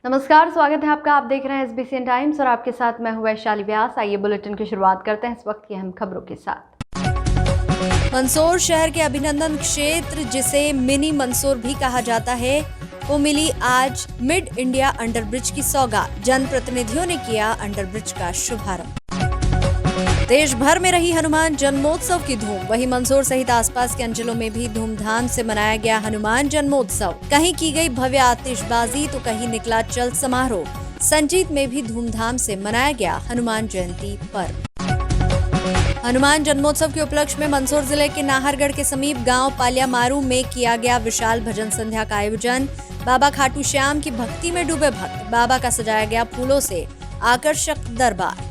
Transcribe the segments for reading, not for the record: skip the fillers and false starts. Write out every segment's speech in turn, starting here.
नमस्कार, स्वागत है आपका। आप देख रहे हैं एसबीसी टाइम्स और आपके साथ मैं हूं वैशाली व्यास। आइए बुलेटिन की शुरुआत करते हैं इस वक्त की अहम खबरों के साथ। मंदसौर शहर के अभिनंदन क्षेत्र, जिसे मिनी मंदसौर भी कहा जाता है, को मिली आज मिड इंडिया अंडरब्रिज की सौगात। जनप्रतिनिधियों ने किया अंडरब्रिज का शुभारंभ। देश भर में रही हनुमान जन्मोत्सव की धूम, वहीं मंदसौर सहित आसपास के अंचलों में भी धूमधाम से मनाया गया हनुमान जन्मोत्सव। कहीं की गई भव्य आतिशबाजी तो कहीं निकला चल समारोह। संजीत में भी धूमधाम से मनाया गया हनुमान जयंती पर्व। हनुमान जन्मोत्सव के उपलक्ष्य में मंदसौर जिले के नाहरगढ़ के समीप गांव पालियामारू में किया गया विशाल भजन संध्या का आयोजन। बाबा खाटू श्याम की भक्ति में डूबे भक्त, बाबा का सजाया गया फूलों से आकर्षक दरबार।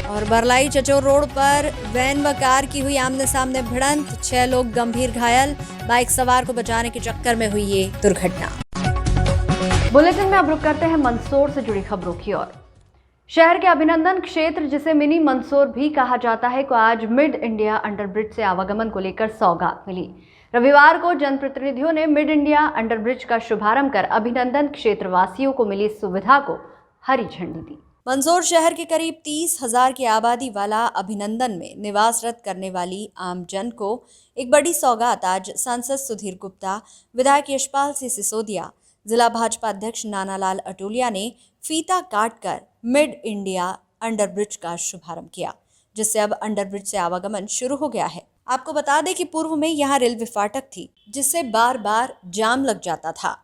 और बरलाई चचोर रोड पर वैन व कार की हुई आमने सामने भिड़ंत, 6 लोग गंभीर घायल। बाइक सवार को बचाने के चक्कर में हुई ये दुर्घटना। बुलेटिन में अब रुक करते हैं मंदसौर से जुड़ी खबरों की ओर। शहर के अभिनंदन क्षेत्र, जिसे मिनी मंदसौर भी कहा जाता है, को आज मिड इंडिया अंडरब्रिज से आवागमन को लेकर सौगात मिली। रविवार को जनप्रतिनिधियों ने मिड इंडिया अंडरब्रिज का शुभारंभ कर अभिनंदन क्षेत्र वासियों को मिली सुविधा को हरी झंडी दी। मंदसौर शहर के करीब 30,000 की आबादी वाला अभिनंदन में निवासरत करने वाली आमजन को एक बड़ी सौगात आज सांसद सुधीर गुप्ता, विधायक यशपाल सिंह सिसोदिया, जिला भाजपा अध्यक्ष नानालाल अटोलिया ने फीता काटकर मिड इंडिया अंडरब्रिज का शुभारंभ किया, जिससे अब अंडरब्रिज से आवागमन शुरू हो गया है। आपको बता दें कि पूर्व में यहाँ रेलवे फाटक थी, जिससे बार बार जाम लग जाता था।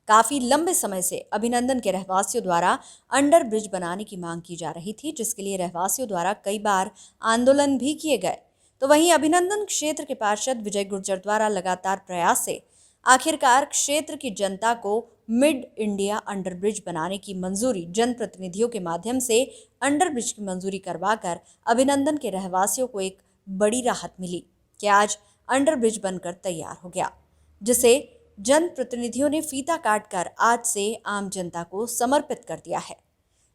काफी लंबे समय से अभिनंदन के रहवासियों द्वारा अंडर ब्रिज बनाने की मांग की जा रही थी, जिसके लिए रहवासियों द्वारा कई बार आंदोलन भी किए गए। तो वहीं अभिनंदन क्षेत्र के पार्षद विजय गुर्जर द्वारा लगातार प्रयास से आखिरकार क्षेत्र की जनता को मिड इंडिया अंडर ब्रिज बनाने की मंजूरी जनप्रतिनिधियों के माध्यम से अंडर ब्रिज की मंजूरी करवाकर अभिनंदन के रहवासियों को एक बड़ी राहत मिली कि आज अंडर ब्रिज बनकर तैयार हो गया, जिसे जनप्रतिनिधियों ने फीता काटकर आज से आम जनता को समर्पित कर दिया है।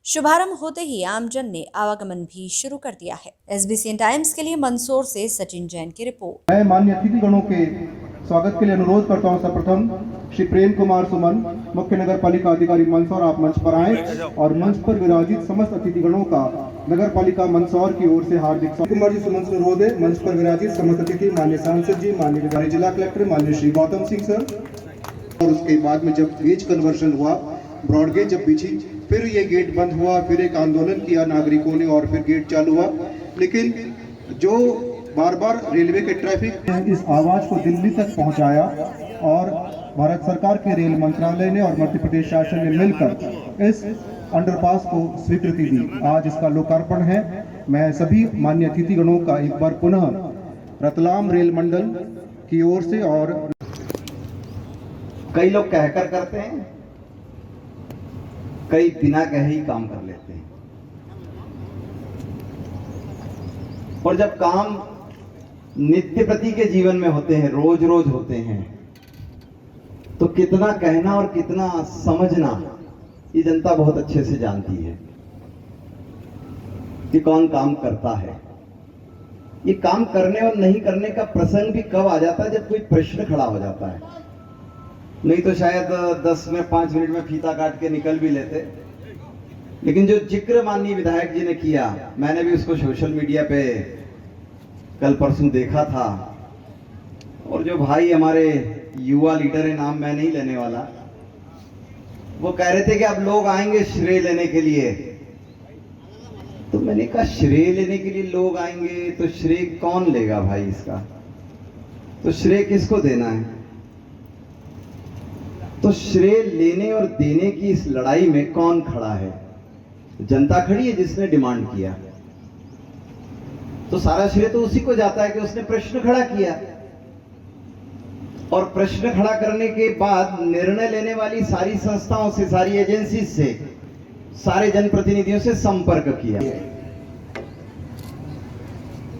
शुभारंभ होते ही आमजन ने आवागमन भी शुरू कर दिया है। एसबीसी टाइम्स के लिए मंदसौर से सचिन जैन की रिपोर्ट। मैं माननीय अतिथिगणों के स्वागत के लिए अनुरोध करता हूं। सर्वप्रथम श्री प्रेम कुमार सुमन, मुख्य नगर पालिका अधिकारी मंदसौर, आप मंच पर आएं और मंच पर विराजित समस्त अतिथिगणों का नगर पालिका मंदसौर की ओर से हार्दिक स्वागत। कुमार जी सुमन से अनुरोध है मंच पर विराजित समस्त अतिथि माननीय सांसद जी, माननीय विधायक, जिला कलेक्टर माननीय श्री गौतम सिंह सर। और उसके बाद में जब गेज कन्वर्शन हुआ, ब्रॉड गेज जब बिछी, फिर ये गेट बंद हुआ, फिर एक आंदोलन किया नागरिकों ने और फिर गेट चालू हुआ। लेकिन जो बार बार रेलवे के ट्रैफिक ने इस आवाज को दिल्ली तक पहुंचाया और भारत सरकार के रेल मंत्रालय ने और मध्य प्रदेश शासन ने मिलकर इस अंडरपास को स्वीकृति दी। आज इसका लोकार्पण है। मैं सभी माननीय अतिथिगणों का एक बार पुनः रतलाम रेल मंडल की ओर से, और कई लोग कहकर करते हैं, कई बिना कहे ही काम कर लेते हैं, और जब काम नित्य प्रति के जीवन में होते हैं, रोज रोज होते हैं, तो कितना कहना और कितना समझना ये जनता बहुत अच्छे से जानती है कि कौन काम करता है। ये काम करने और नहीं करने का प्रसंग भी कब आ जाता है, जब कोई प्रश्न खड़ा हो जाता है। नहीं तो शायद 10 में 5 मिनट में फीता काट के निकल भी लेते। लेकिन जो जिक्र माननीय विधायक जी ने किया, मैंने भी उसको सोशल मीडिया पे कल परसों देखा था, और जो भाई हमारे युवा लीडर है, नाम मैं नहीं लेने वाला, वो कह रहे थे कि अब लोग आएंगे श्रेय लेने के लिए। तो मैंने कहा श्रेय लेने के लिए लोग आएंगे तो श्रेय कौन लेगा भाई इसका? तो श्रेय किसको देना है? तो श्रेय लेने और देने की इस लड़ाई में कौन खड़ा है? जनता खड़ी है जिसने डिमांड किया। तो सारा श्रेय तो उसी को जाता है कि उसने प्रश्न खड़ा किया, और प्रश्न खड़ा करने के बाद निर्णय लेने वाली सारी संस्थाओं से, सारी एजेंसी से, सारे जनप्रतिनिधियों से संपर्क किया।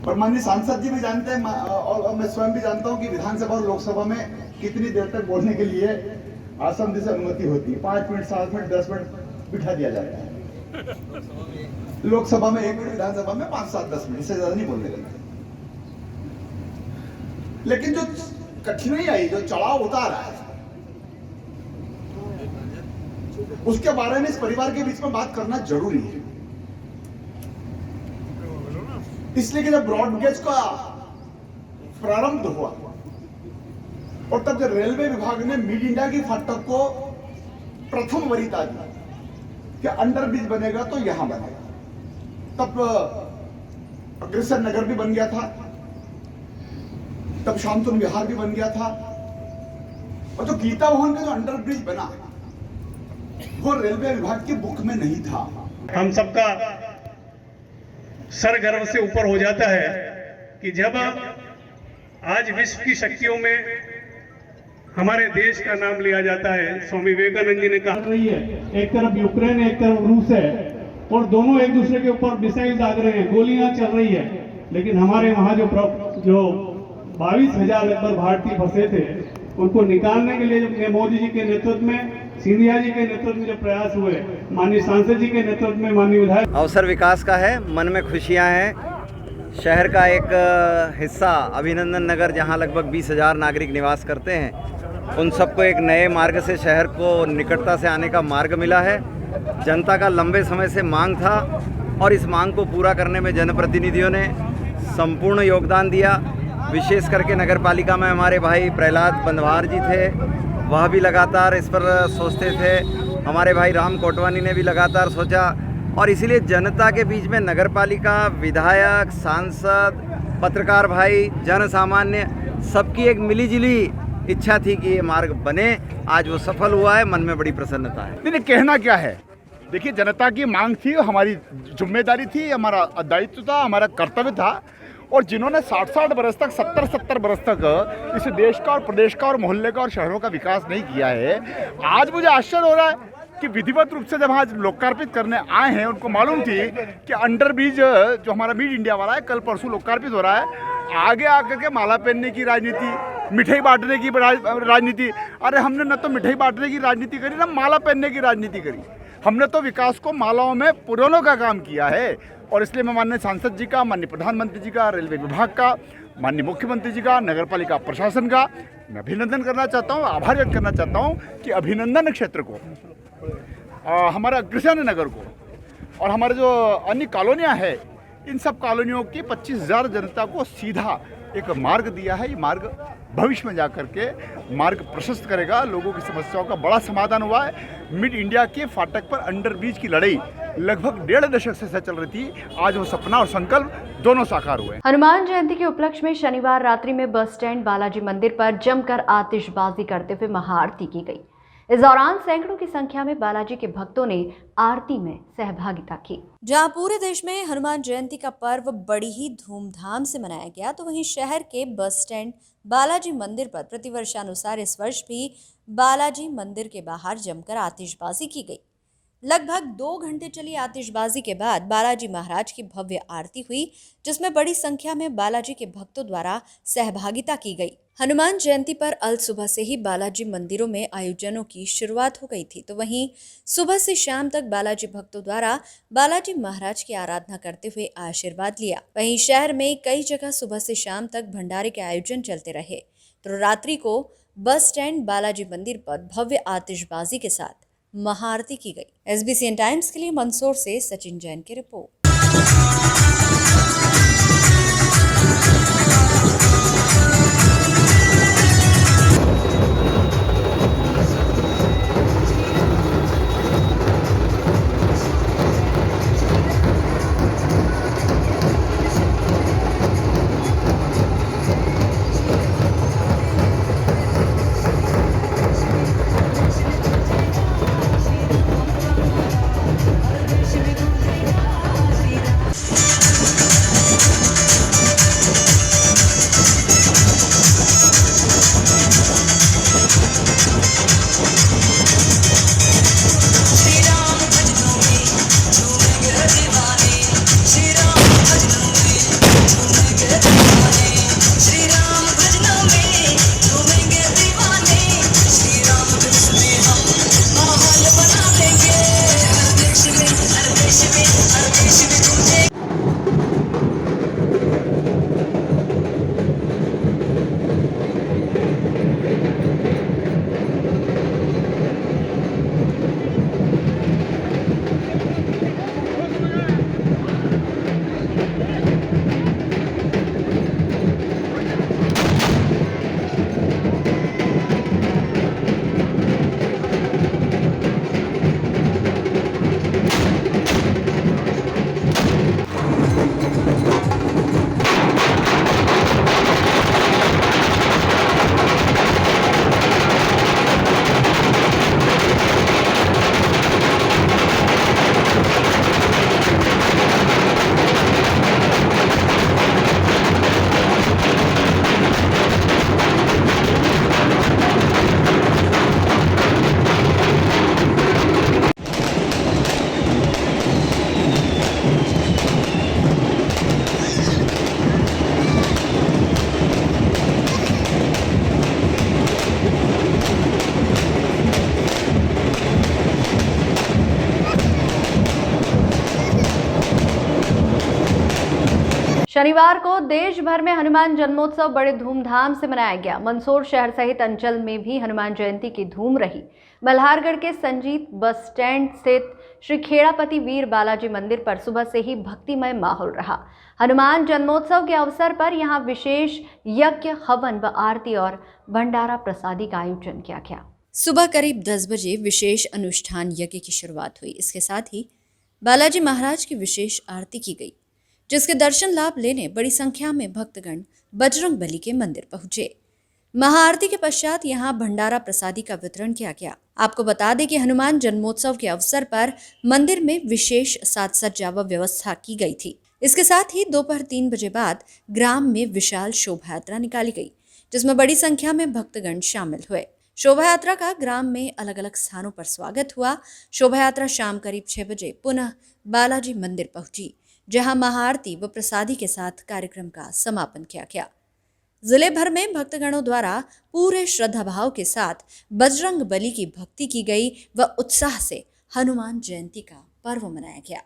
और माननीय सांसद जी भी जानते हैं और मैं स्वयं भी जानता हूं कि विधानसभा और लोकसभा में कितनी देर तक बोलने के लिए आसन से अनुमति होती है। 5 मिनट, 7 मिनट, 10 मिनट बिठा दिया जाता है। लोकसभा में 1 मिनट, विधानसभा में 5, 7, 10 मिनट से ज्यादा नहीं बोलने देते। लेकिन जो कठिनाई आई, जो चढ़ाव उतार है, उसके बारे में इस परिवार के बीच में बात करना जरूरी है। इसलिए कि जब ब्रॉडगेज का प्रारंभ हुआ और तब जब रेलवे विभाग ने मिड इंडिया की फाटक को प्रथम वरीयता दी कि अंडरब्रिज बनेगा तो यहां बनेगा, तब अग्रसर नगर भी बन गया था, तब शांतनु विहार भी बन गया था, और जो गीता भवन का जो अंडरब्रिज बना वो रेलवे विभाग की बुक में नहीं था। हम सबका सर गर्व से ऊपर हो जाता है कि जब आज विश्व की शक्तियों में हमारे देश का नाम लिया जाता है। स्वामी विवेकानंद जी ने कहा रही है, एक तरफ यूक्रेन एक तरफ रूस है और दोनों एक दूसरे के ऊपर मिसाइल दाग रहे हैं, गोलियां चल रही है, लेकिन हमारे वहां जो 22,000 लगभग भारतीय फंसे थे उनको निकालने के लिए जब मोदी जी के नेतृत्व में, सिंधिया जी के नेतृत्व में जो प्रयास हुए, माननीय सांसद जी के नेतृत्व में, माननीय विधायक, अवसर विकास का है, मन में खुशियां हैं। शहर का एक हिस्सा अभिनंदन नगर जहां लगभग 20,000 नागरिक निवास करते हैं, उन सबको एक नए मार्ग से शहर को निकटता से आने का मार्ग मिला है। जनता का लंबे समय से मांग था और इस मांग को पूरा करने में जनप्रतिनिधियों ने संपूर्ण योगदान दिया। विशेष करके नगर पालिका में हमारे भाई प्रहलाद बंधवार जी थे, वह भी लगातार इस पर सोचते थे। हमारे भाई राम कोटवानी ने भी लगातार सोचा और इसीलिए जनता के बीच में नगर पालिका, विधायक, सांसद, पत्रकार भाई, जन सामान्य सबकी एक मिलीजुली इच्छा थी कि ये मार्ग बने। आज वो सफल हुआ है, मन में बड़ी प्रसन्नता है। नहीं, कहना क्या है, देखिए जनता की मांग थी, हमारी जिम्मेदारी थी, हमारा दायित्व था, हमारा कर्तव्य था। और जिन्होंने 60-60 बरस तक, 70-70 बरस तक इस देश का और प्रदेश का और मोहल्ले का और शहरों का विकास नहीं किया है, आज मुझे आश्चर्य हो रहा है कि विधिवत रूप से जब आज लोकार्पित करने आए हैं, उनको मालूम थी कि अंडरब्रिज जो हमारा मिड इंडिया वाला है कल परसों लोकार्पित हो रहा है। आगे आकर के माला पहनने की राजनीति, मिठाई बांटने की राजनीति। अरे हमने न तो मिठाई बांटने की राजनीति करी, न माला पहनने की राजनीति करी। हमने तो विकास को मालाओं में पुरोने का काम किया है। और इसलिए मैं माननीय सांसद जी का, माननीय प्रधानमंत्री जी का, रेलवे विभाग का, माननीय मुख्यमंत्री जी का, नगर पालिका प्रशासन का मैं अभिनंदन करना चाहता हूँ, आभार व्यक्त करना चाहता हूँ कि अभिनंदन क्षेत्र को, हमारा अग्रसेन नगर को और हमारे जो अन्य कॉलोनियाँ हैं, इन सब कॉलोनियों की 25,000 जनता को सीधा एक मार्ग दिया है। ये मार्ग भविष्य में जाकर के मार्ग प्रशस्त करेगा, लोगों की समस्याओं का बड़ा समाधान हुआ है। मिड इंडिया के फाटक पर अंडरब्रिज की लड़ाई लगभग 1.5 दशक से चल रही थी, आज वो सपना और संकल्प दोनों साकार हुए। हनुमान जयंती के उपलक्ष्य में शनिवार रात्रि में बस स्टैंड बालाजी मंदिर पर जमकर आतिशबाजी करते हुए महाआरती की गई। इस दौरान सैकड़ों की संख्या में बालाजी के भक्तों ने आरती में सहभागिता की। जहां पूरे देश में हनुमान जयंती का पर्व बड़ी ही धूमधाम से मनाया गया, तो वहीं शहर के बस स्टैंड बालाजी मंदिर पर प्रतिवर्षानुसार इस वर्ष भी बालाजी मंदिर के बाहर जमकर आतिशबाजी की गई। लगभग 2 घंटे चली आतिशबाजी के बाद बालाजी महाराज की भव्य आरती हुई, जिसमें बड़ी संख्या में बालाजी के भक्तों द्वारा सहभागिता की गई। हनुमान जयंती पर अल सुबह से ही बालाजी मंदिरों में आयोजनों की शुरुआत हो गई थी, तो वहीं सुबह से शाम तक बालाजी भक्तों द्वारा बालाजी महाराज की आराधना करते हुए आशीर्वाद लिया। वहीं शहर में कई जगह सुबह से शाम तक भंडारे के आयोजन चलते रहे, तो रात्रि को बस स्टैंड बालाजी मंदिर पर भव्य आतिशबाजी के साथ महाआरती की गई। SBCN टाइम्स के लिए मंदसौर से सचिन जैन की रिपोर्ट। शनिवार को देश भर में हनुमान जन्मोत्सव बड़े धूमधाम से मनाया गया। मंदसौर शहर सहित अंचल में भी हनुमान जयंती की धूम रही। मल्हारगढ़ के संजीत बस स्टैंड स्थित श्री खेड़ापति वीर बालाजी मंदिर पर सुबह से ही भक्तिमय माहौल रहा। हनुमान जन्मोत्सव के अवसर पर यहां विशेष यज्ञ, हवन व आरती और भंडारा प्रसादी का आयोजन किया गया। सुबह करीब 10 बजे विशेष अनुष्ठान यज्ञ की शुरुआत हुई। इसके साथ ही बालाजी महाराज की विशेष आरती की गई, जिसके दर्शन लाभ लेने बड़ी संख्या में भक्तगण बजरंग बली के मंदिर पहुंचे। महाआरती के पश्चात यहां भंडारा प्रसादी का वितरण किया गया। आपको बता दें कि हनुमान जन्मोत्सव के अवसर पर मंदिर में विशेष साज सज्जा व व्यवस्था की गई थी। इसके साथ ही दोपहर 3 बजे बाद ग्राम में विशाल शोभा यात्रा निकाली गई, जिसमें बड़ी संख्या में भक्तगण शामिल हुए। शोभा यात्रा का ग्राम में अलग अलग स्थानों पर स्वागत हुआ। शोभा यात्रा शाम करीब 6 बजे पुनः बालाजी मंदिर पहुंची, जहां महाआरती व प्रसादी के साथ कार्यक्रम का समापन किया गया। जिले भर में भक्तगणों द्वारा पूरे श्रद्धा भाव के साथ बजरंग बली की भक्ति की गई व उत्साह से हनुमान जयंती का पर्व मनाया गया।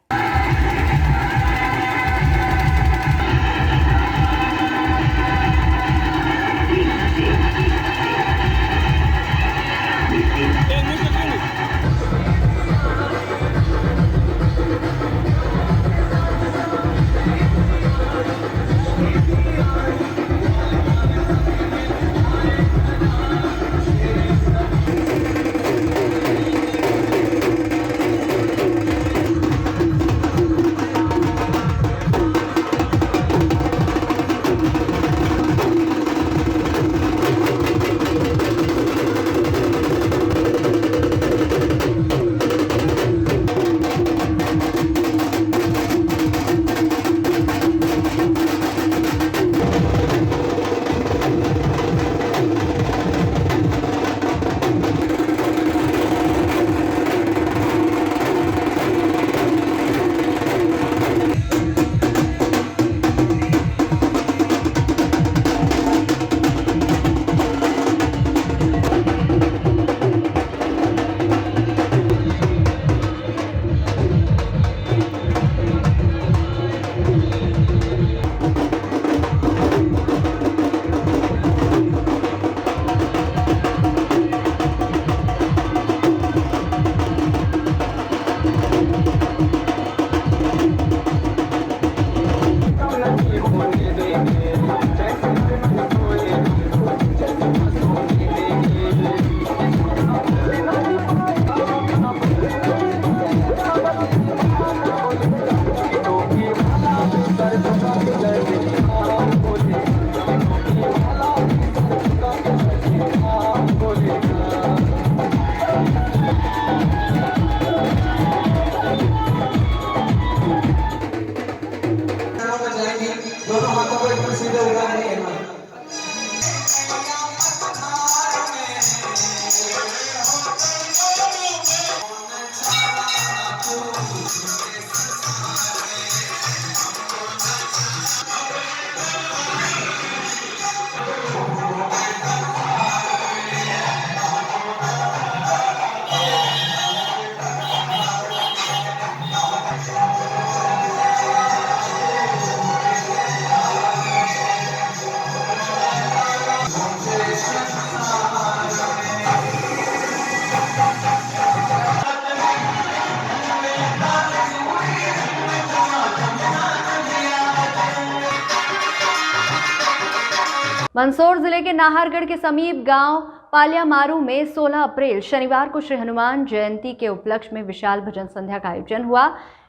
मंदसौर जिले के नाहरगढ़ के समीप गांव पालियामारू में 16 अप्रैल शनिवार को श्री हनुमान जयंती के उपलक्ष्य में विशाल भजन संध्या का आयोजन हुआ।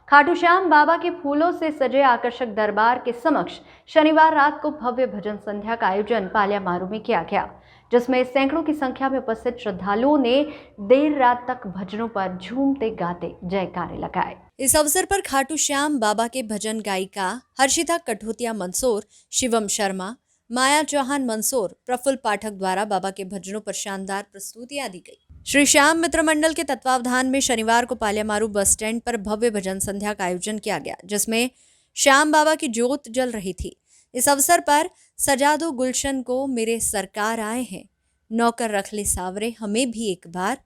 खाटू श्याम बाबा के फूलों से सजे आकर्षक दरबार के समक्ष शनिवार रात को भव्य भजन संध्या का आयोजन पालियामारू में किया गया, जिसमें सैकड़ों की संख्या में उपस्थित श्रद्धालुओं ने देर रात तक भजनों पर झूमते गाते जयकारे लगाए। इस अवसर पर खाटू श्याम बाबा के भजन गायिका हर्षिता कठोतिया मंदसौर, शिवम शर्मा, माया चौहान मंदसौर, प्रफुल्ल पाठक द्वारा बाबा के भजनों पर शानदार प्रस्तुतियां दी गई। श्री श्याम मित्र मंडल के तत्वावधान में शनिवार को पालियामारू बस स्टैंड पर भव्य भजन संध्या का आयोजन किया गया, जिसमें श्याम बाबा की ज्योत जल रही थी। इस अवसर पर सजा दो गुलशन को मेरे सरकार आए हैं, नौकर रख ले सावरे हमें भी एक बार,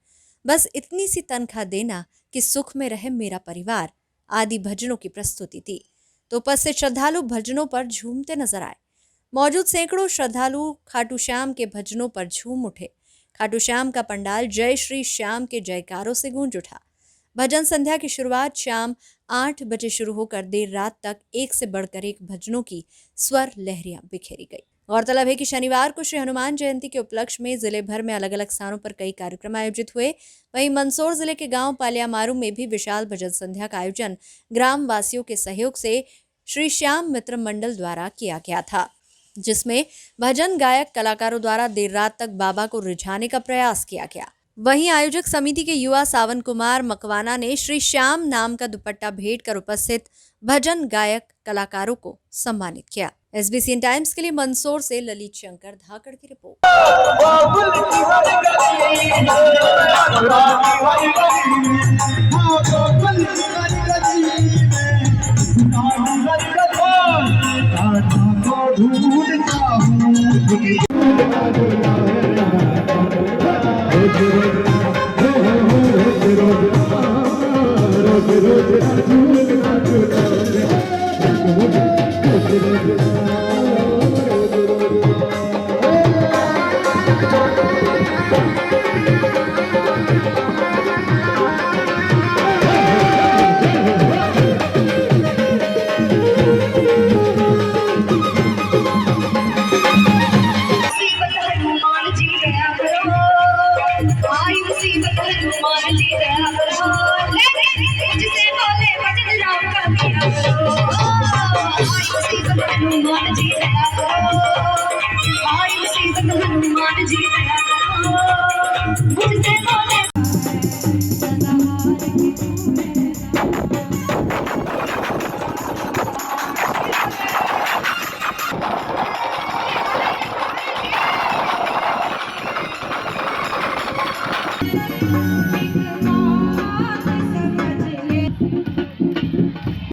बस इतनी सी तनख्वाह देना कि सुख में रहे मेरा परिवार आदि भजनों की प्रस्तुति थी। तो उपस्थित श्रद्धालु भजनों पर झूमते नजर आए। मौजूद सैकड़ों श्रद्धालु खाटू श्याम के भजनों पर झूम उठे। खाटू श्याम का पंडाल जय श्री श्याम के जयकारों से गूंज उठा। भजन संध्या की शुरुआत शाम 8 बजे शुरू होकर देर रात तक एक से बढ़कर एक भजनों की स्वर लहरियां बिखेरी गई। गौरतलब है कि शनिवार को श्री हनुमान जयंती के उपलक्ष्य में जिले भर में अलग अलग स्थानों पर कई कार्यक्रम आयोजित हुए। वहीं मंदसौर जिले के गांव पालियामारू में भी विशाल भजन संध्या का आयोजन ग्राम वासियों के सहयोग से श्री श्याम मित्र मंडल द्वारा किया गया था, जिसमें भजन गायक कलाकारों द्वारा देर रात तक बाबा को रिझाने का प्रयास किया गया। वहीं आयोजक समिति के युवा सावन कुमार मकवाना ने श्री श्याम नाम का दुपट्टा भेंट कर उपस्थित भजन गायक कलाकारों को सम्मानित किया। SBCN टाइम्स के लिए मंदसौर से ललित शंकर धाकड़ की रिपोर्ट।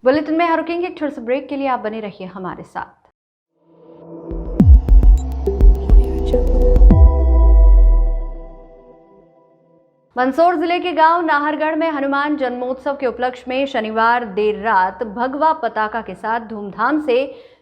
बुलेटिन में यहाँ रुकेंगे एक छोटे से ब्रेक के लिए। आप बने रहिए हमारे साथ। मंदसौर जिले के गांव नाहरगढ़ में हनुमान जन्मोत्सव के उपलक्ष्य में शनिवार देर रात भगवा पताका के साथ धूमधाम से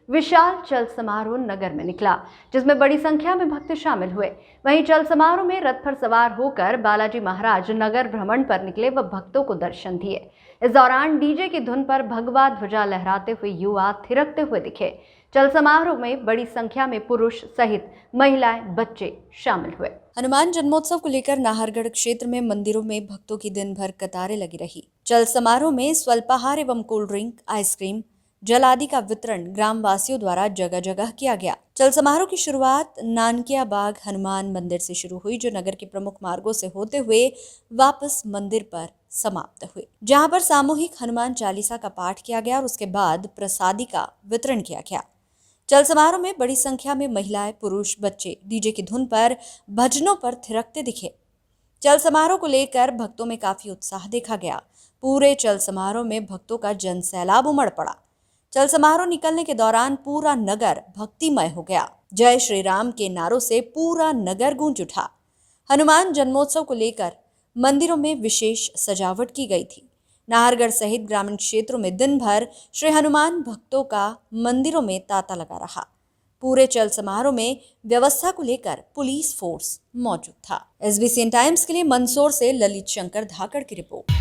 विशाल चल समारोह नगर में निकला, जिसमें बड़ी संख्या में भक्त शामिल हुए। वहीं चल समारोह में रथ पर सवार होकर बालाजी महाराज नगर भ्रमण पर निकले व भक्तों को दर्शन दिए। इस दौरान डीजे की धुन पर भगवा ध्वजा लहराते हुए युवा थिरकते हुए दिखे। चल समारोह में बड़ी संख्या में पुरुष सहित महिलाएं, बच्चे शामिल हुए। हनुमान जन्मोत्सव को लेकर नाहरगढ़ क्षेत्र में मंदिरों में भक्तों की दिन भर कतारें लगी रही। चल समारोह में स्वल्पाहार एवं कोल्ड ड्रिंक, आइसक्रीम, जल आदि का वितरण ग्राम वासियों द्वारा जगह जगह किया गया। चल समारोह की शुरुआत नानकिया बाग हनुमान मंदिर से शुरू हुई, जो नगर के प्रमुख मार्गों से होते हुए वापस मंदिर पर समाप्त हुई, जहां पर सामूहिक हनुमान चालीसा का पाठ किया गया और उसके बाद प्रसादी का वितरण किया गया। चल समारोह में बड़ी संख्या में महिलाएं, पुरुष, बच्चे डीजे की धुन पर भजनों पर थिरकते दिखे। चल समारोह को लेकर भक्तों में काफी उत्साह देखा गया। पूरे चल समारोह में भक्तों का जन सैलाब उमड़ पड़ा। चल समारोह निकलने के दौरान पूरा नगर भक्तिमय हो गया। जय श्री राम के नारों से पूरा नगर गूंज उठा। हनुमान जन्मोत्सव को लेकर मंदिरों में विशेष सजावट की गई थी। नाहरगढ़ सहित ग्रामीण क्षेत्रों में दिन भर श्री हनुमान भक्तों का मंदिरों में तांता लगा रहा। पूरे चल समारोह में व्यवस्था को लेकर पुलिस फोर्स मौजूद था। SBCN टाइम्स के लिए मंदसौर से ललित शंकर धाकड़ की रिपोर्ट।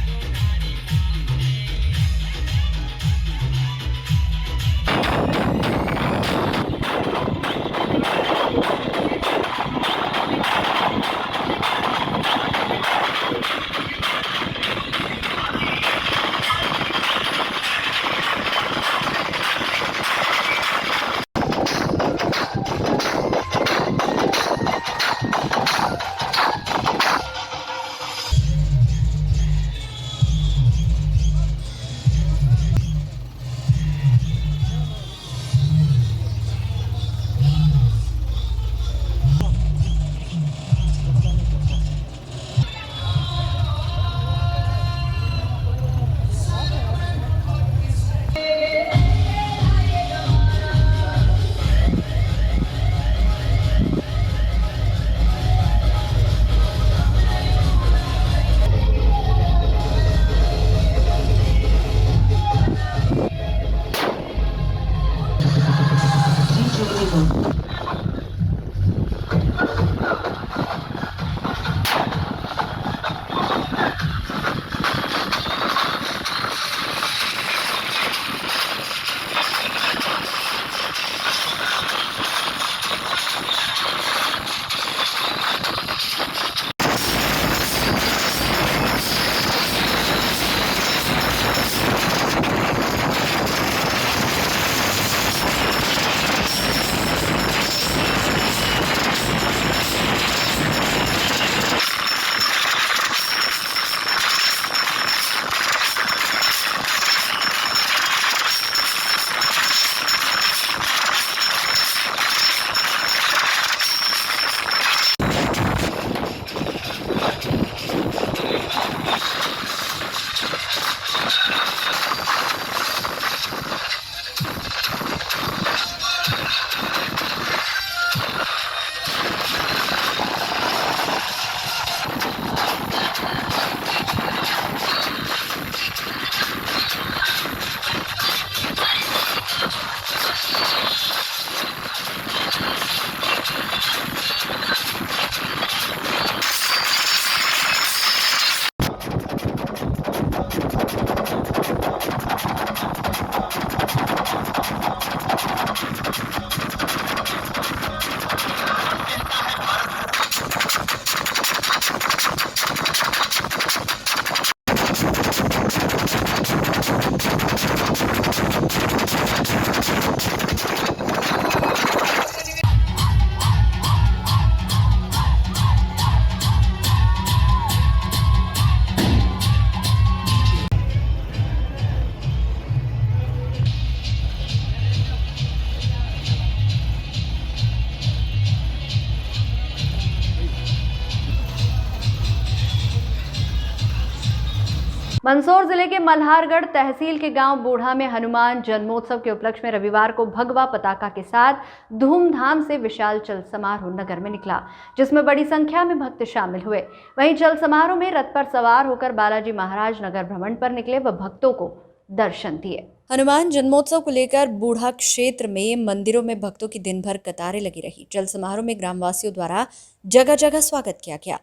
मंदसौर जिले के मल्हारगढ़ तहसील के गांव बूढ़ा में हनुमान जन्मोत्सव के उपलक्ष्य में रविवार को भगवा पताका के साथ धूमधाम से विशाल चल समारोह नगर में निकला, जिसमें बड़ी संख्या में भक्त शामिल हुए। वहीं चल समारोह में रथ पर सवार होकर बालाजी महाराज नगर भ्रमण पर निकले व भक्तों को दर्शन दिए। हनुमान जन्मोत्सव को लेकर बूढ़ा क्षेत्र में मंदिरों में भक्तों की दिन भर कतारें लगी रही। चल समारोह में ग्रामवासियों द्वारा जगह जगह स्वागत किया गया।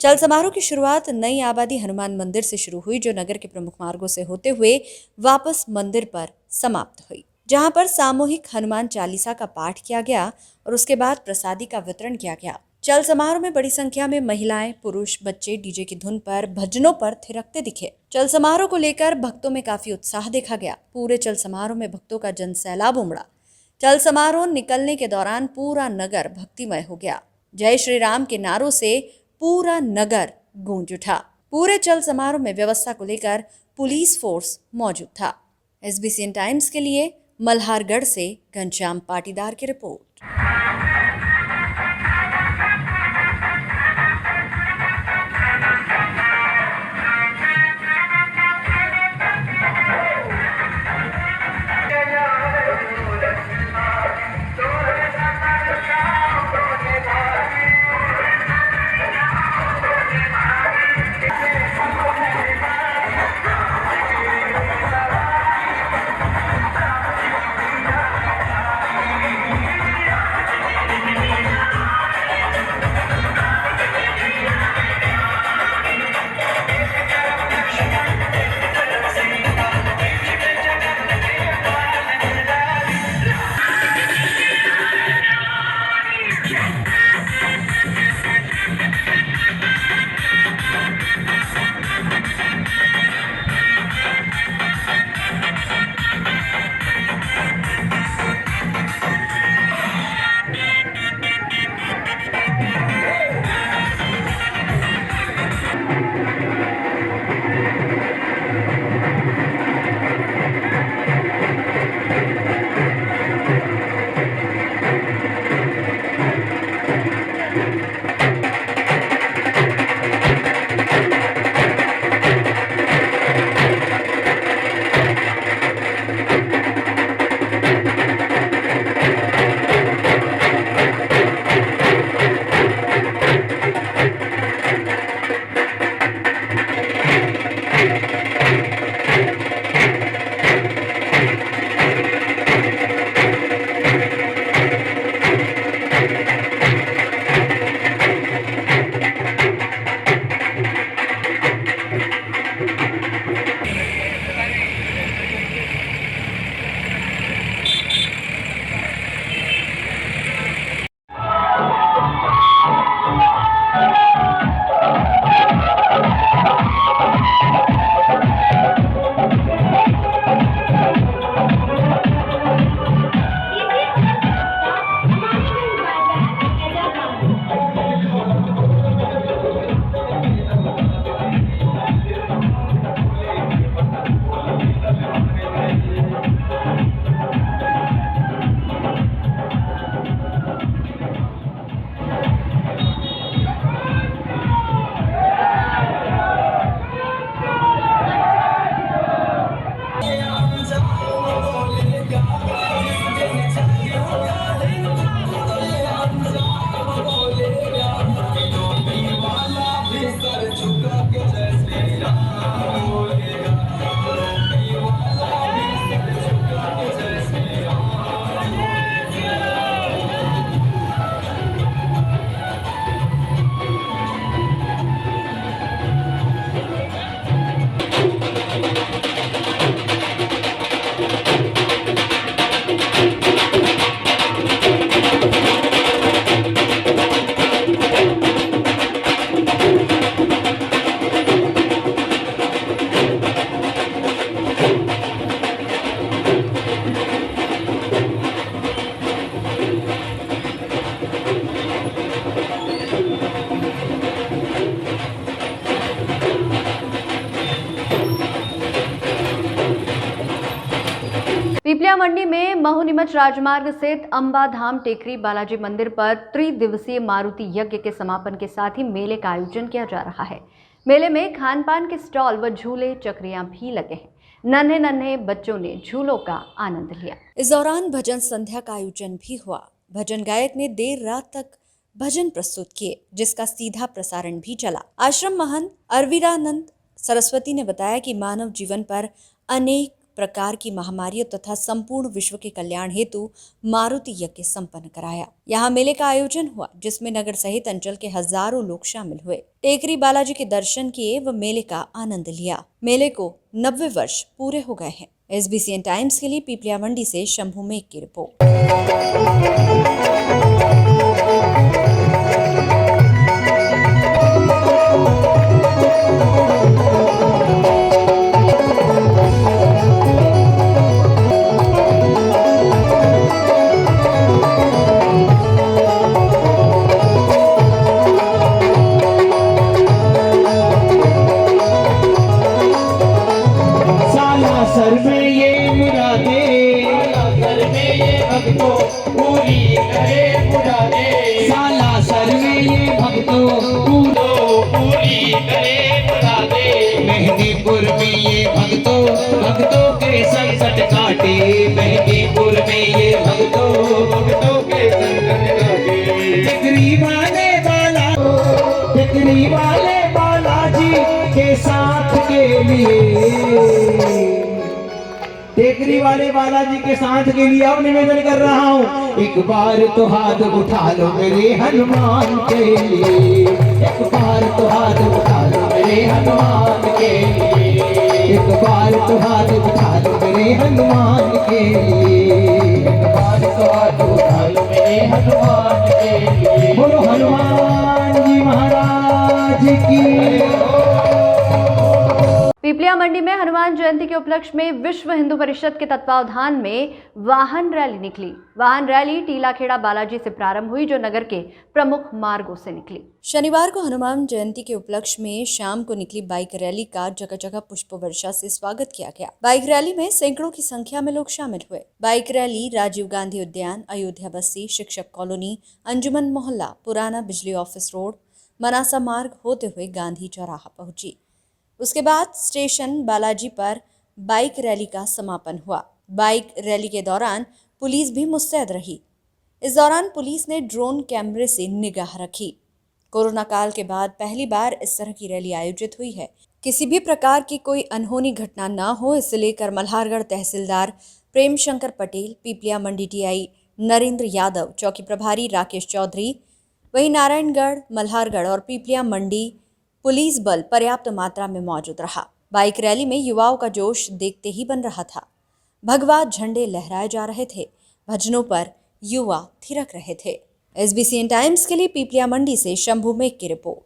चल समारोह की शुरुआत नई आबादी हनुमान मंदिर से शुरू हुई, जो नगर के प्रमुख मार्गों से होते हुए वापस मंदिर पर समाप्त हुई, जहां पर सामूहिक हनुमान चालीसा का पाठ किया गया और उसके बाद प्रसादी का वितरण किया गया। चल समारोह में बड़ी संख्या में महिलाएं, पुरुष, बच्चे डीजे की धुन पर भजनों पर थिरकते दिखे। चल समारोह को लेकर भक्तों में काफी उत्साह देखा गया। पूरे चल समारोह में भक्तों का जनसैलाब उमड़ा। चल समारोह निकलने के दौरान पूरा नगर भक्तिमय हो गया। जय श्री राम के नारों से पूरा नगर गूंज उठा। पूरे चल समारोह में व्यवस्था को लेकर पुलिस फोर्स मौजूद था। SBCN टाइम्स के लिए मल्हारगढ़ से घनश्याम पाटीदार की रिपोर्ट। पीपलिया मंडी में महू नीमच राजमार्ग स्थित अंबा धाम टेकरी बालाजी मंदिर पर त्रिदिवसीय मारुति यज्ञ के समापन के साथ ही मेले का आयोजन किया जा रहा है। मेले में खान पान के स्टॉल व झूले चक्रियां भी लगे हैं। नन्हे नन्हे बच्चों ने झूलों का आनंद लिया। इस दौरान भजन संध्या का आयोजन भी हुआ। भजन गायक ने देर रात तक भजन प्रस्तुत किए, जिसका सीधा प्रसारण भी चला। आश्रम महंत अरविंदानंद सरस्वती ने बताया कि मानव जीवन पर अनेक प्रकार की महामारियों तथा संपूर्ण विश्व के कल्याण हेतु मारुति यज्ञ संपन्न कराया। यहाँ मेले का आयोजन हुआ, जिसमें नगर सहित अंचल के हजारों लोग शामिल हुए। टेकरी बालाजी के दर्शन किए व मेले का आनंद लिया। मेले को 90 वर्ष पूरे हो गए हैं। SBCN टाइम्स के लिए पीपलिया मंडी से शंभू मेघ की रिपोर्ट। सर में ये मुरादे, सर में ये भक्तों पूरी करे मुरादे, साला सर में ये भक्तों पूरी करे मुरादे, मेहंदीपुर में ये भक्तों के संकट काटे, मेहंदीपुर में ये भक्तों के संकट काटे। टिकरी वाले बालाजी के साथ के लिए, टेकरी वाले बालाजी के साथ के लिए अब निवेदन कर रहा हूँ, एक बार तो हाथ उठा लो मेरे हनुमान के लिए, एक बार तो हाथ उठा लो मेरे हनुमान के लिए, एक बार तो हाथ उठा लो मेरे हनुमान के लिए, एक बार तो हाथ उठा लो मेरे हनुमान के लिए। बोलो हनुमान जी महाराज की। पीपलिया मंडी में हनुमान जयंती के उपलक्ष्य में विश्व हिंदू परिषद के तत्वावधान में वाहन रैली निकली। वाहन रैली टीलाखेड़ा बालाजी से प्रारंभ हुई, जो नगर के प्रमुख मार्गों से निकली। शनिवार को हनुमान जयंती के उपलक्ष्य में शाम को निकली बाइक रैली का जगह जगह पुष्प वर्षा से स्वागत किया गया। बाइक रैली में सैकड़ों की संख्या में लोग शामिल हुए। बाइक रैली राजीव गांधी उद्यान, अयोध्या बस्ती, शिक्षक कॉलोनी, अंजुमन मोहल्ला, पुराना बिजली ऑफिस रोड, मनासा मार्ग होते हुए गांधी चौराहा पहुंची। उसके बाद स्टेशन बालाजी पर बाइक रैली का समापन हुआ। बाइक रैली के दौरान पुलिस भी मुस्तैद रही। इस दौरान पुलिस ने ड्रोन कैमरे से निगाह रखी। कोरोना काल के बाद पहली बार इस तरह की रैली आयोजित हुई है। किसी भी प्रकार की कोई अनहोनी घटना न हो, इसे लेकर मल्हारगढ़ तहसीलदार प्रेम शंकर पटेल, पीपलिया मंडी TI नरेंद्र यादव, चौकी प्रभारी राकेश चौधरी, वहीं नारायणगढ़, मल्हारगढ़ और पीपलिया मंडी पुलिस बल पर्याप्त मात्रा में मौजूद रहा। बाइक रैली में युवाओं का जोश देखते ही बन रहा था। भगवा झंडे लहराए जा रहे थे, भजनों पर युवा थिरक रहे थे। SBCN टाइम्स के लिए पीपलिया मंडी से शंभू मेघ की रिपोर्ट।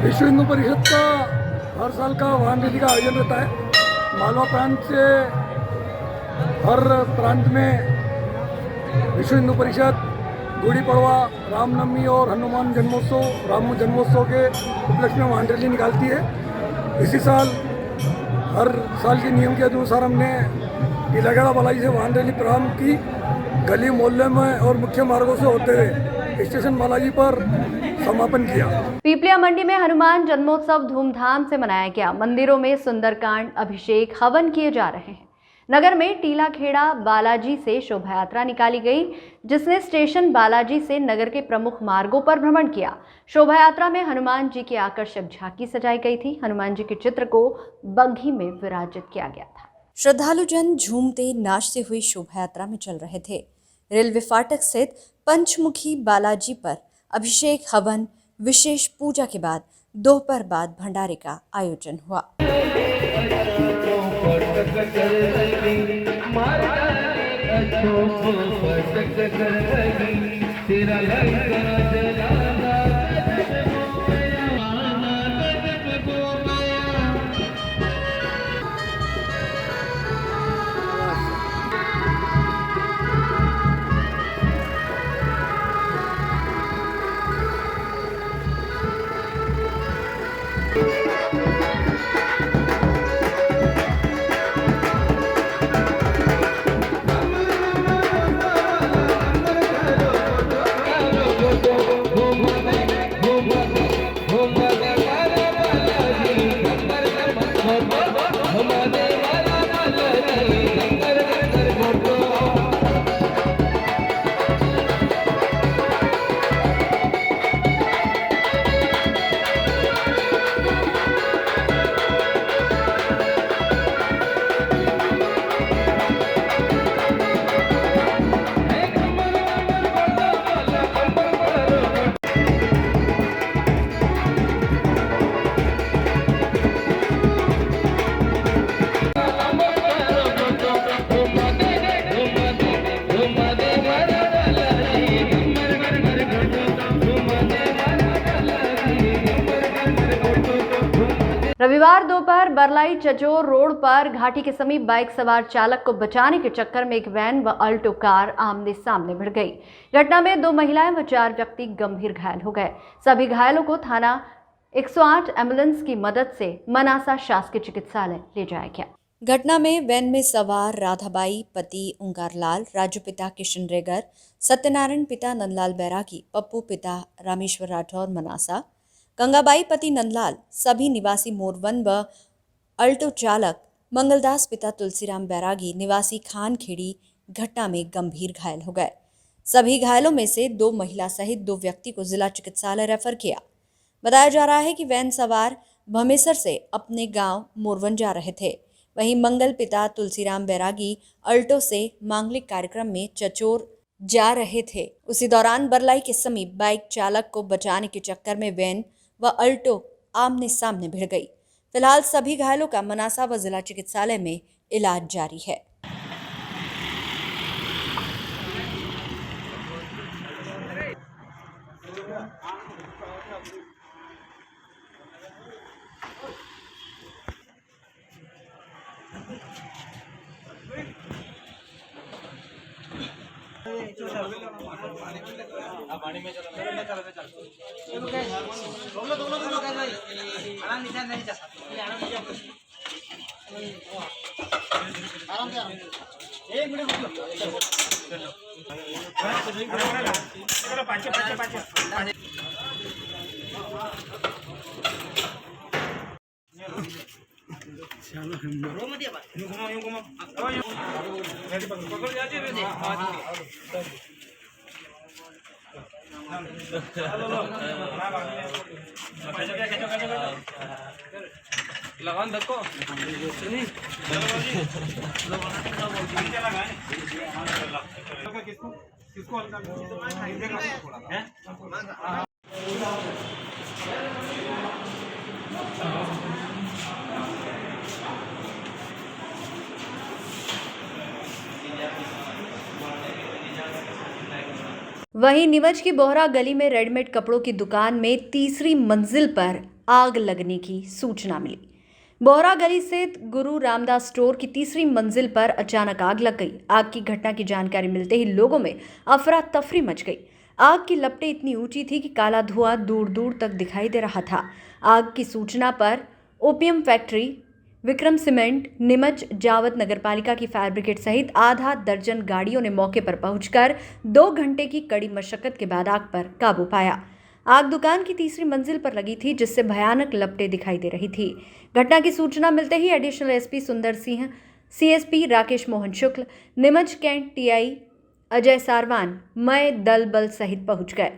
विश्व हिंदू परिषद का हर साल का वाहन रैली का आयोजन रहता है। मालवा प्रांत से हर प्रांत में विश्व हिंदू परिषद गुड़ी पड़वा, रामनवमी और हनुमान जन्मोत्सव, राम जन्मोत्सव के उपलक्ष्य में वाहन रैली निकालती है। इसी साल हर साल के नियम के अनुसार हमने टीलाखेड़ा बालाजी से वाहन रैली प्रारंभ की। गली मोहल्ले में और मुख्य मार्गों से होते हुए स्टेशन बालाजी पर समापन किया। पीपलिया मंडी में हनुमान जन्मोत्सव धूमधाम से मनाया गया। मंदिरों में सुंदरकांड, अभिषेक, हवन किए जा रहे हैं। नगर में टीलाखेड़ा बालाजी से शोभा यात्रा निकाली गई, जिसने स्टेशन बालाजी से नगर के प्रमुख मार्गों पर भ्रमण किया। शोभा यात्रा में हनुमान जी की आकर्षक झांकी सजाई गई थी। हनुमान जी के चित्र को बग्घी में विराजित किया गया था। श्रद्धालुजन झूमते नाचते हुए शोभा यात्रा में चल रहे थे। रेलवे फाटक स्थित पंचमुखी बालाजी पर अभिषेक, हवन, विशेष पूजा के बाद दोपहर बाद भंडारे का आयोजन हुआ। रविवार दोपहर बरलाई चचोर रोड पर घाटी के समीप बाइक सवार चालक को बचाने के चक्कर में एक वैन व अल्टो कार आमने सामने भिड़ गई। घटना में 2 महिलाएं व 4 व्यक्ति गंभीर घायल हो गए। सभी घायलों को थाना 108 एम्बुलेंस की मदद से मनासा शासकीय चिकित्सालय ले जाया गया। घटना में वैन में सवार राधाबाई पति ओंकारलाल, राजू पिता किशन रेगर, सत्यनारायण पिता नंदलाल बैरागी, पप्पू पिता रामेश्वर राठौर मनासा, गंगाबाई पति नंदलाल सभी निवासी मोरवन व अल्टो चालक मंगलदास पिता तुलसीराम बैरागी निवासी खानखेड़ी घटना में गंभीर घायल हो गए। सभी घायलों में से 2 महिला सहित 2 व्यक्ति को जिला चिकित्सालय रेफर किया। बताया जा रहा है कि वैन सवार भमेसर से अपने गांव मोरवन जा रहे थे। वहीं मंगल पिता तुलसीराम बैरागी अल्टो से मांगलिक कार्यक्रम में चचोर जा रहे थे। उसी दौरान बरलाई के समीप बाइक चालक को बचाने के चक्कर में वैन व अल्टो आमने सामने भिड़ गई। फिलहाल सभी घायलों का मनासा व जिला चिकित्सालय में इलाज जारी है। लगान धक्को किसको वहीं नीमच की बोहरा गली में रेडीमेड कपड़ों की दुकान में तीसरी मंजिल पर आग लगने की सूचना मिली। बोहरा गली स्थित गुरु रामदास स्टोर की तीसरी मंजिल पर अचानक आग लग गई। आग की घटना की जानकारी मिलते ही लोगों में अफरा तफरी मच गई। आग की लपटें इतनी ऊंची थी कि काला धुआं दूर दूर तक दिखाई दे रहा था। आग की सूचना पर OPM factory, Vikram cement, Neemuch Jawad नगरपालिका की फायर ब्रिगेड सहित आधा दर्जन गाड़ियों ने मौके पर पहुंचकर 2 घंटे की कड़ी मशक्कत के बाद आग पर काबू पाया। आग दुकान की तीसरी मंजिल पर लगी थी, जिससे भयानक लपटें दिखाई दे रही थी। घटना की सूचना मिलते ही एडिशनल एसपी सुंदर सिंह, सीएसपी राकेश मोहन शुक्ल, नीमच कैंट टीआई अजय सारवान, मय दल बल सहित पहुंच गए।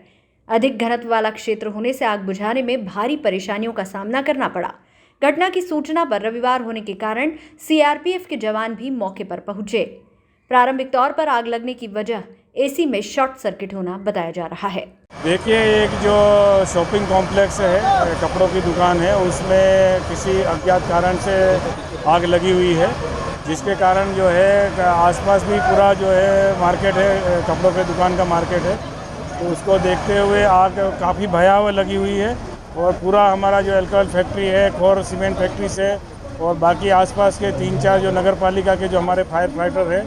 अधिक घनत्व वाला क्षेत्र होने से आग बुझाने में भारी परेशानियों का सामना करना पड़ा। घटना की सूचना पर रविवार होने के कारण सीआरपीएफ के जवान भी मौके पर पहुंचे। प्रारंभिक तौर पर आग लगने की वजह एसी में शॉर्ट सर्किट होना बताया जा रहा है। देखिए, एक जो शॉपिंग कॉम्प्लेक्स है, कपड़ों की दुकान है, उसमें किसी अज्ञात कारण से आग लगी हुई है, जिसके कारण जो है आसपास भी पूरा जो है मार्केट है, कपड़ों के दुकान का मार्केट है, तो उसको देखते हुए आग काफ़ी भयावह लगी हुई है। और पूरा हमारा जो अल्कोहल फैक्ट्री है, खोर सीमेंट फैक्ट्री से और बाकी आसपास के 3-4 जो नगर पालिका के जो हमारे फायर फाइटर है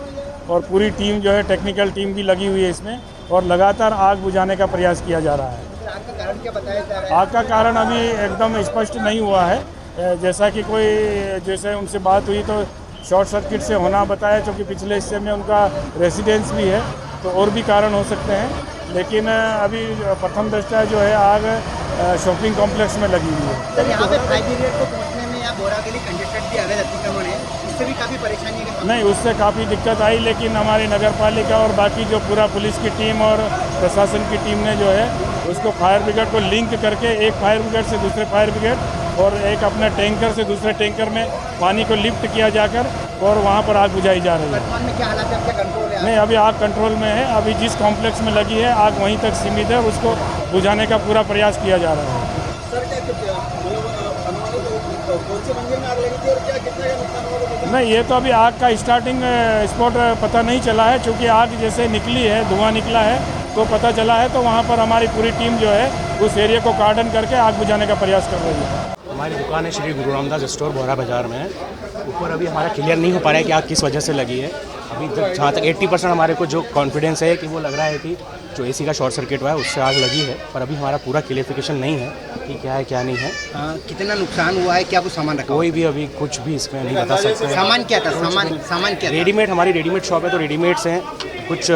और पूरी टीम जो है, टेक्निकल टीम भी लगी हुई है इसमें, और लगातार आग बुझाने का प्रयास किया जा रहा है। आग का कारण क्या बताया जा रहा है? आग का कारण अभी एकदम स्पष्ट नहीं हुआ है। जैसा कि जैसे उनसे बात हुई तो शॉर्ट सर्किट से होना बताया, क्योंकि पिछले हिस्से में उनका रेसिडेंस भी है, तो और भी कारण हो सकते हैं। लेकिन अभी प्रथम दृष्टया जो है आग शॉपिंग कॉम्प्लेक्स में लगी हुई है। सर, यहाँ पे फायर ब्रिगेड को पहुँचने में या बोरा के लिए कंजेस्टेड भी अवैध अतिक्रमण है, इससे भी काफ़ी परेशानी है। नहीं, उससे काफ़ी दिक्कत आई, लेकिन हमारी नगर पालिका और बाकी जो पूरा पुलिस की टीम और प्रशासन की टीम ने जो है उसको फायर ब्रिगेड को लिंक करके एक फायर ब्रिगेड से दूसरे फायर ब्रिगेड और एक अपने टैंकर से दूसरे टैंकर में पानी को लिफ्ट किया जाकर और वहाँ पर आग बुझाई जा रही है। वर्तमान में क्या हालात है, क्या कंट्रोल है? नहीं, अभी आग कंट्रोल में है। अभी जिस कॉम्प्लेक्स में लगी है आग वहीं तक सीमित है, उसको बुझाने का पूरा प्रयास किया जा रहा है। सर, क्या कौन से मंजिल में आग लगी थी और क्या कितना का नुकसान हुआ? नहीं, ये तो अभी आग का स्टार्टिंग स्पॉट पता नहीं चला है, क्योंकि आग जैसे निकली है, धुआं निकला है तो पता चला है, तो वहाँ पर हमारी पूरी टीम जो है उस एरिया को कार्डन करके आग बुझाने का प्रयास कर रही है। हमारी दुकान है श्री गुरु रामदास स्टोर, बोरा बाज़ार में। ऊपर अभी हमारा क्लियर नहीं हो पा रहा है कि आग किस वजह से लगी है। अभी जहाँ तक 80% हमारे को जो कॉन्फिडेंस है कि वो लग रहा है कि जो एसी का शॉर्ट सर्किट हुआ है उससे आग लगी है, पर अभी हमारा पूरा क्लियरिफिकेशन नहीं है कि क्या है क्या नहीं है। कितना नुकसान हुआ है, क्या कुछ सामान रखा? कोई भी अभी कुछ भी इसमें नहीं बता सकते। सामान क्या था? सामान क्या था? रेडीमेड, हमारी रेडीमेड शॉप है तो रेडीमेड्स हैं, कुछ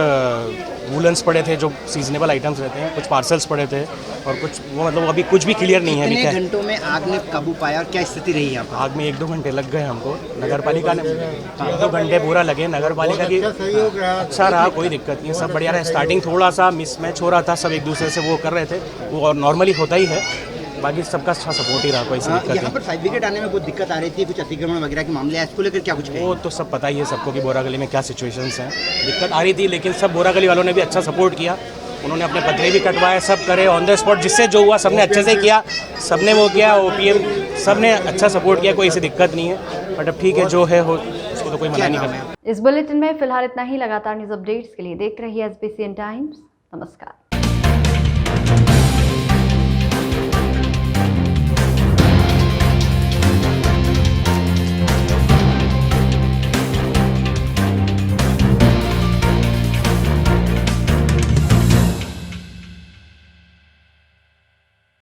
वूलन्स पड़े थे जो सीजनेबल आइटम्स रहते हैं, कुछ पार्सल्स पड़े थे और कुछ वो मतलब अभी कुछ भी क्लियर नहीं है। कितने घंटों में आग ने काबू पाया और क्या स्थिति रही यहाँ पर? आग में 1-2 घंटे लग गए हमको। नगर पालिका ने 1-2 घंटे पूरा लगे। नगर पालिका की अच्छा रहा, कोई दिक्कत नहीं है, सब बढ़िया रहा। स्टार्टिंग थोड़ा सा मिसमैच हो रहा था, सब एक दूसरे से वो कर रहे थे, वो नॉर्मली होता ही है, बाकी सबका अच्छा सपोर्ट ही रहा, कोई दिक्कत नहीं। यहाँ पर फायर ब्रिगेड आने में बहुत दिक्कत आ रही थी, कुछ अतिक्रमण वगैरह के मामले, इसको लेकर क्या कुछ? वो तो सब पता ही है सबको कि बोरा गली में क्या सिचुएशंस हैं। दिक्कत आ रही थी, लेकिन सब बोरा गली वालों ने भी अच्छा सपोर्ट किया। उन्होंने अपने पत्रे भी कटवाए, सब करे ऑन द स्पॉट, जिससे जो हुआ सबने अच्छे से किया, सबने वो किया, ओपीएम सबने अच्छा सपोर्ट किया, कोई ऐसी दिक्कत नहीं है। बट अब ठीक है, जो है हो, उसको तो कोई मना नहीं करना। इस बुलेटिन में फिलहाल इतना ही। लगातार न्यूज अपडेट्स के लिए देखते रहिए SBCN टाइम्स। नमस्कार।